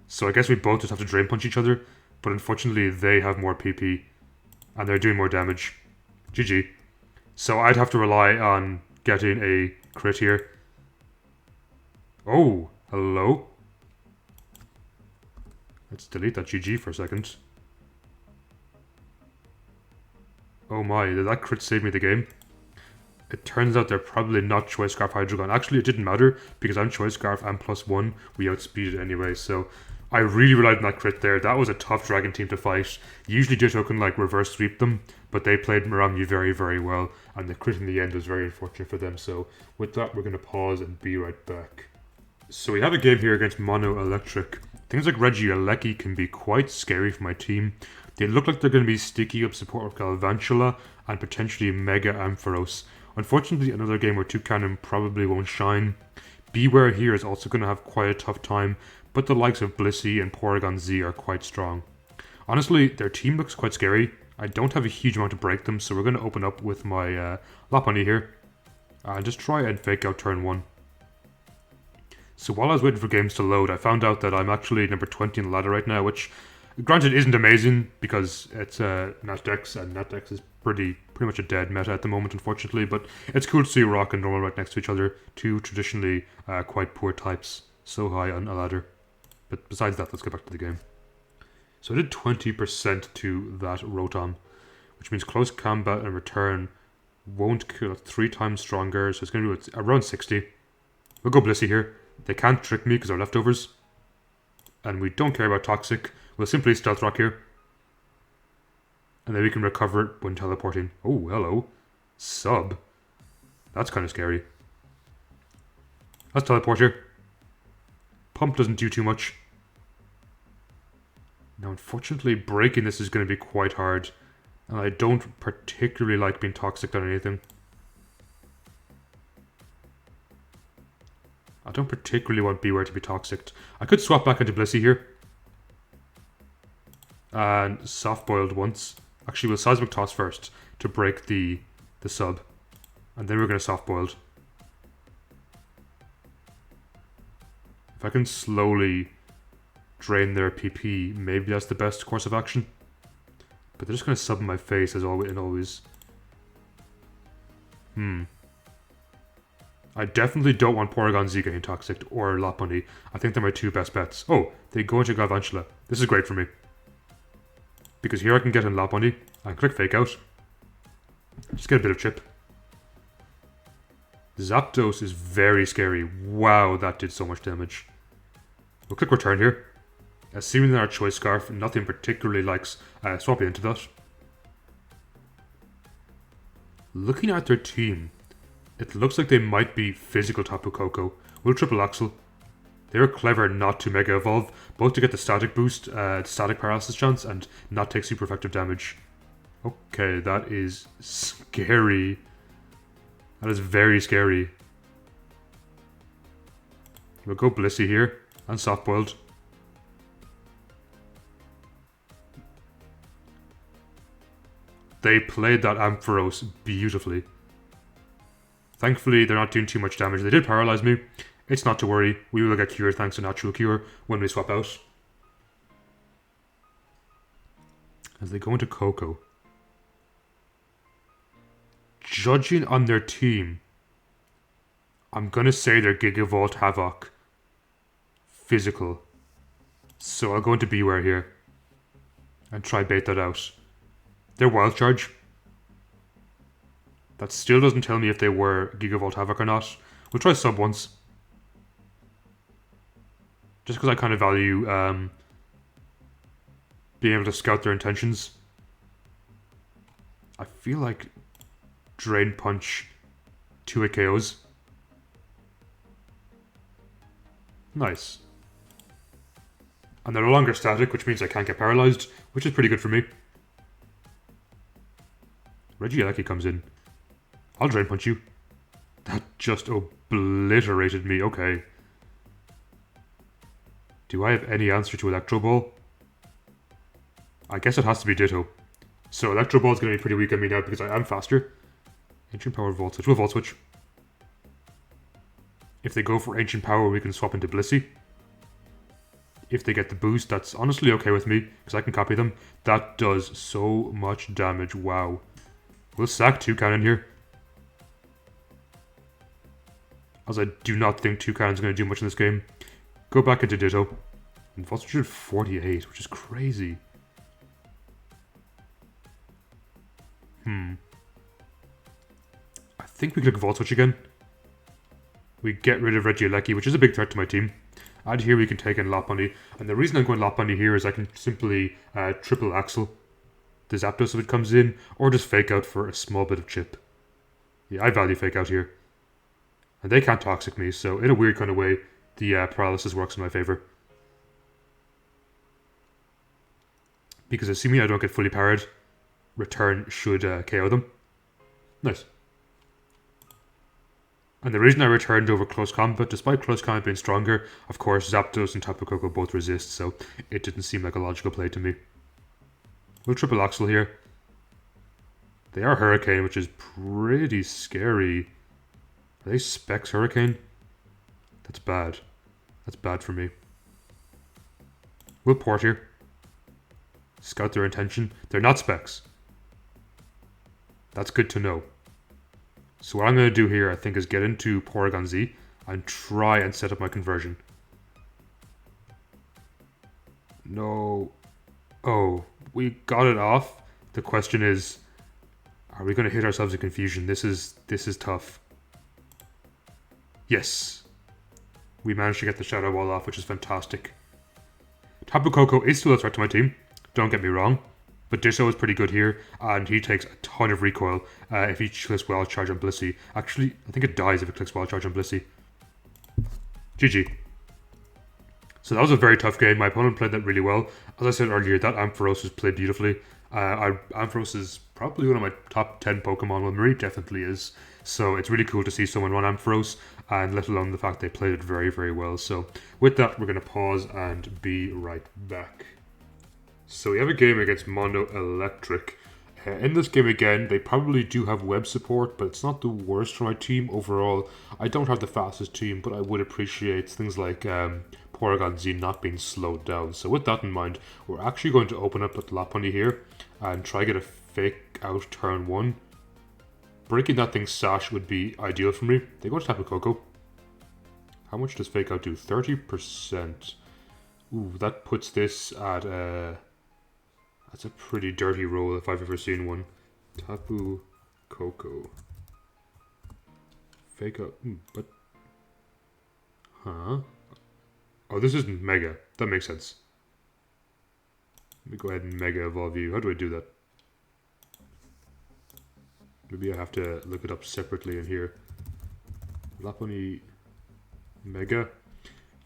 So I guess we both just have to Drain Punch each other. But unfortunately, they have more PP. And they're doing more damage. GG. So I'd have to rely on getting a crit here. Oh, hello? Let's delete that GG for a second. Oh my, did that crit save me the game? It turns out they're probably not Choice Scarf Hydreigon. Actually, it didn't matter because I'm Choice Scarf and +1. We outspeeded anyway, so I really relied on that crit there. That was a tough Dragon team to fight. Usually Ditto can like reverse sweep them, but they played around me very, very well, and the crit in the end was very unfortunate for them. So with that, we're going to pause and be right back. So we have a game here against Mono Electric. Things like Regieleki can be quite scary for my team. They look like they're going to be sticky up support with Galvantula and potentially Mega Ampharos. Unfortunately, another game where Toucannon probably won't shine. Beware here is also going to have quite a tough time, but the likes of Blissey and Porygon-Z are quite strong. Honestly, their team looks quite scary. I don't have a huge amount to break them, so we're going to open up with my Lopunny here. And just try and fake out turn 1. So while I was waiting for games to load, I found out that I'm actually number 20 in the ladder right now, which granted isn't amazing because it's NatDex, and NatDex is pretty much a dead meta at the moment, unfortunately, but it's cool to see Rock and Normal right next to each other, two traditionally quite poor types, so high on a ladder. But besides that, let's get back to the game. So I did 20% to that Rotom, which means close combat and return won't kill 3 times stronger, so it's going to be around 60. We'll go Blissey here. They can't trick me because they're leftovers. And we don't care about Toxic. We'll simply Stealth Rock here. And then we can recover it when teleporting. Oh, hello. Sub. That's kind of scary. Let's teleport here. Pump doesn't do too much. Now, unfortunately, breaking this is going to be quite hard. And I don't particularly like being toxic on anything. I don't particularly want Beware to be toxic. I could swap back into Blissey here. And soft-boiled once. Actually, we'll Seismic Toss first to break the sub. And then we're going to soft-boiled. If I can slowly drain their PP, maybe that's the best course of action. But they're just going to sub in my face as always. I definitely don't want Porygon-Z getting toxic or Lopunny. I think they're my 2 best bets. Oh, they go into Galvantula. This is great for me. Because here I can get in Lopunny. I can click Fake Out. Just get a bit of chip. Zapdos is very scary. Wow, that did so much damage. We'll click Return here. Assuming they're our Choice Scarf, nothing particularly likes swapping into that. Looking at their team, it looks like they might be physical Tapu Koko. We'll Triple Axle. They were clever not to Mega Evolve, both to get the static boost, static paralysis chance, and not take super effective damage. Okay, that is scary. That is very scary. We'll go Blissey here, and Soft Boiled. They played that Ampharos beautifully. Thankfully, they're not doing too much damage. They did paralyze me. It's not to worry. We will get cured thanks to Natural Cure when we swap out. As they go into Coco. Judging on their team, I'm gonna say they're Gigavolt, Havoc, Physical. So I'll go into Beware here. And try bait that out. They're Wild Charge. That still doesn't tell me if they were Gigavolt, Havoc or not. We'll try sub once. Just because I kind of value being able to scout their intentions. I feel like Drain Punch 2-hit KOs. Nice. And they're no longer static, which means I can't get paralyzed, which is pretty good for me. Regieleki comes in. I'll Drain Punch you. That just obliterated me. Okay. Do I have any answer to Electro Ball? I guess it has to be Ditto. So Electro Ball is going to be pretty weak on me now because I am faster. Ancient Power Volt Switch. We'll Volt Switch. If they go for Ancient Power, we can swap into Blissey. If they get the boost, that's honestly okay with me because I can copy them. That does so much damage. Wow. We'll sack Toucan here. As I do not think Toucan's going to do much in this game. Go back into Ditto. And Volt Switch at 48, which is crazy. I think we click Volt Switch again. We get rid of Regieleki, which is a big threat to my team. And here we can take in Lopunny. And the reason I'm going Lopunny here is I can simply triple Axle the Zapdos if it comes in, or just Fake Out for a small bit of chip. Yeah, I value Fake Out here. And they can't Toxic me, so in a weird kind of way, the paralysis works in my favor. Because assuming I don't get fully powered, Return should KO them. Nice. And the reason I returned over Close Combat, despite Close Combat being stronger, of course Zapdos and Tapu Koko both resist, so it didn't seem like a logical play to me. We'll triple Axle here. They are Hurricane, which is pretty scary. Are they Specs Hurricane? That's bad. That's bad for me. We'll Port here. Scout their intention. They're not Specs. That's good to know. So what I'm going to do here, I think, is get into Porygon-Z and try and set up my conversion. No. Oh, we got it off. The question is, are we going to hit ourselves in confusion? This is tough. Yes. We managed to get the Shadow Wall off, which is fantastic. Tapu Koko is still a threat to my team. Don't get me wrong. But Ditto is pretty good here, and he takes a ton of recoil if he clicks Wild Charge on Blissey. Actually, I think it dies if it clicks Wild Charge on Blissey. GG. So that was a very tough game. My opponent played that really well. As I said earlier, that Ampharos was played beautifully. Ampharos is probably one of my top 10 Pokemon. Well, Marie definitely is. So it's really cool to see someone run Ampharos, and let alone the fact they played it very, very well. So with that, we're going to pause and be right back. So we have a game against Mono Electric. In this game again, they probably do have web support, but it's not the worst for my team overall. I don't have the fastest team, but I would appreciate things like Porygon-Z not being slowed down. So with that in mind, we're actually going to open up Lopunny here and try get a Fake Out turn 1. Breaking that thing's Sash would be ideal for me. They go to Tapu Koko. How much does Fake Out do? 30%. Ooh, that puts this at that's a pretty dirty roll if I've ever seen one. Tapu Koko. Fake Out. But. Huh? Oh, this isn't Mega. That makes sense. Let me go ahead and Mega Evolve you. How do I do that? Maybe I have to look it up separately in here. Lopunny Mega.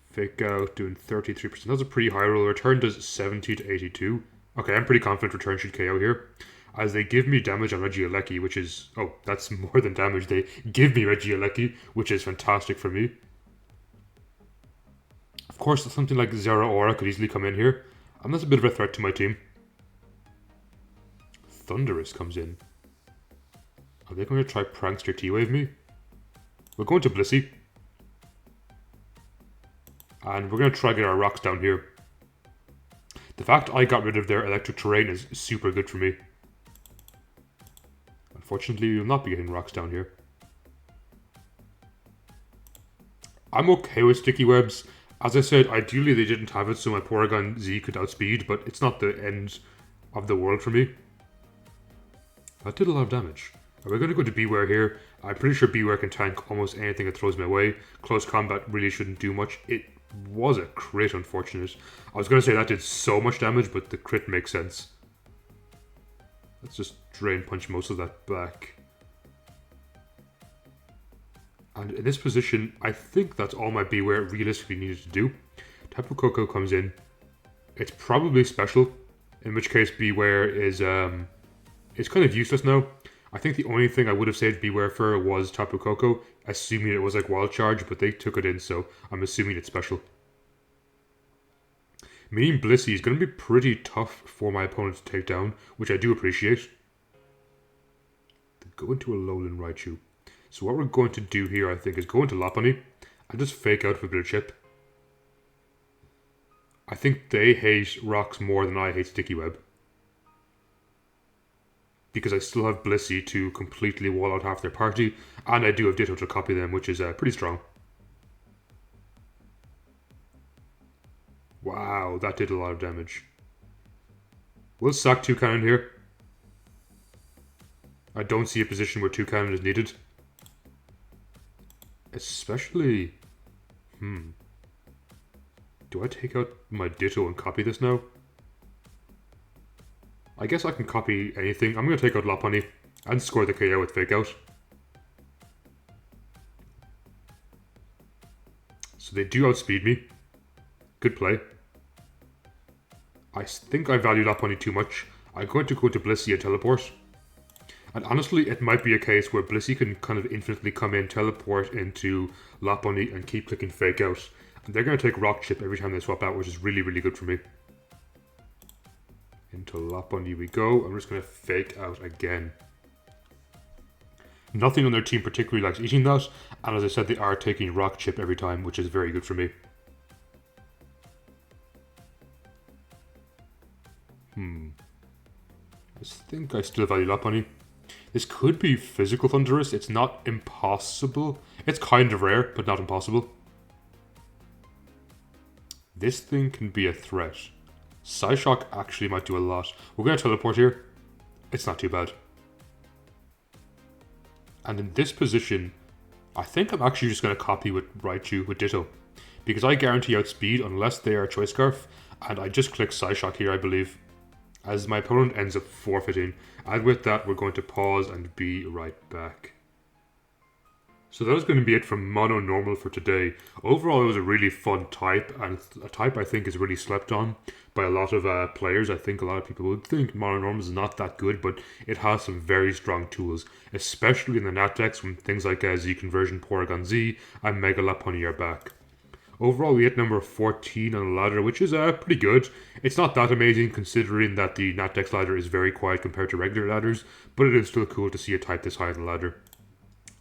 Fake Out doing 33%. That's a pretty high roll. Return does 70 to 82. Okay, I'm pretty confident Return should KO here. As they give me damage on Regieleki, which is... Oh, that's more than damage. They give me Regieleki, which is fantastic for me. Of course, something like Zeraora could easily come in here. And that's a bit of a threat to my team. Thunderous comes in. Are they going to try Prankster T-Wave me? We're going to Blissey. And we're going to try to get our rocks down here. The fact I got rid of their electric terrain is super good for me. Unfortunately, we will not be getting rocks down here. I'm okay with sticky webs. As I said, ideally they didn't have it so my Porygon-Z could outspeed, but it's not the end of the world for me. That did a lot of damage. We're going to go to Beware here. I'm pretty sure Beware can tank almost anything that throws my way. Close combat really shouldn't do much. It was a crit, unfortunate. I was going to say that did so much damage, but the crit makes sense. Let's just Drain Punch most of that back. And in this position, I think that's all my Beware realistically needed to do. Tapu Koko comes in. It's probably special, in which case Beware is it's kind of useless now. I think the only thing I would have saved Beware for was Tapu Koko, assuming it was like Wild Charge, but they took it in, so I'm assuming it's special. Meaning Blissey is going to be pretty tough for my opponent to take down, which I do appreciate. They go into a Alolan Raichu. So what we're going to do here, I think, is go into Lopunny and just fake out with a bit of chip. I think they hate rocks more than I hate Sticky Web. Because I still have Blissey to completely wall out half their party, and I do have Ditto to copy them, which is pretty strong. Wow, that did a lot of damage. We'll sack 2 cannon here. I don't see a position where 2 cannon is needed. Especially... Do I take out my Ditto and copy this now? I guess I can copy anything. I'm going to take out Lopunny and score the KO with Fake Out. So they do outspeed me. Good play. I think I value Lopunny too much. I'm going to go to Blissey and teleport. And honestly, it might be a case where Blissey can kind of infinitely come in, teleport into Lopunny and keep clicking Fake Out. And they're going to take Rock Chip every time they swap out, which is really, really good for me. Into Lopunny we go. I'm just going to Fake Out again. Nothing on their team particularly likes eating that. And as I said, they are taking Rock Chip every time, which is very good for me. I think I still value Lopunny. This could be Physical Thunderous. It's not impossible. It's kind of rare, but not impossible. This thing can be a threat. Psyshock actually might do a lot. We're going to teleport here. It's not too bad. And in this position, I think I'm actually just going to copy with Raichu with Ditto. Because I guarantee outspeed unless they are Choice Scarf. And I just click Psyshock here, I believe. As my opponent ends up forfeiting. And with that, we're going to pause and be right back. So that was going to be it from Mono Normal for today. Overall, it was a really fun type, and a type I think is really slept on by a lot of players. I think a lot of people would think Mono Normal is not that good, but it has some very strong tools, especially in the NatDex when things like Z Conversion, Porygon-Z, and Mega Lopunny are back. Overall, we hit number 14 on the ladder, which is pretty good. It's not that amazing considering that the NatDex ladder is very quiet compared to regular ladders, but it is still cool to see a type this high on the ladder.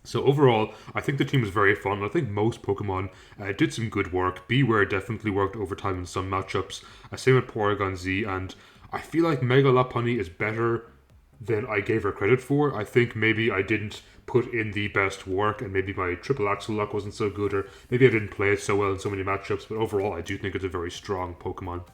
So overall, I think the team was very fun. I think most Pokemon did some good work. Beware definitely worked overtime in some matchups. Same with Porygon-Z, and I feel like Mega Lopunny is better than I gave her credit for. I think maybe I didn't put in the best work, and maybe my triple axle luck wasn't so good, or maybe I didn't play it so well in so many matchups, but overall I do think it's a very strong Pokemon.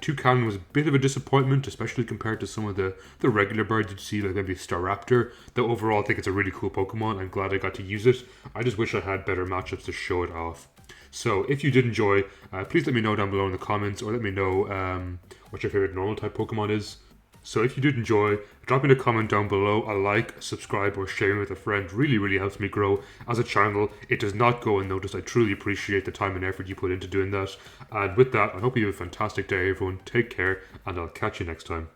Toucan was a bit of a disappointment, especially compared to some of the regular birds you'd see, like maybe Staraptor, though overall I think it's a really cool Pokemon. I'm glad I got to use it. I just wish I had better matchups to show it off. So if you did enjoy, please let me know down below in the comments, or let me know what your favorite normal type Pokemon is. So if you did enjoy, drop me a comment down below. A like, subscribe, or sharing with a friend really, really helps me grow as a channel. It does not go unnoticed. I truly appreciate the time and effort you put into doing that. And with that, I hope you have a fantastic day, everyone. Take care, and I'll catch you next time.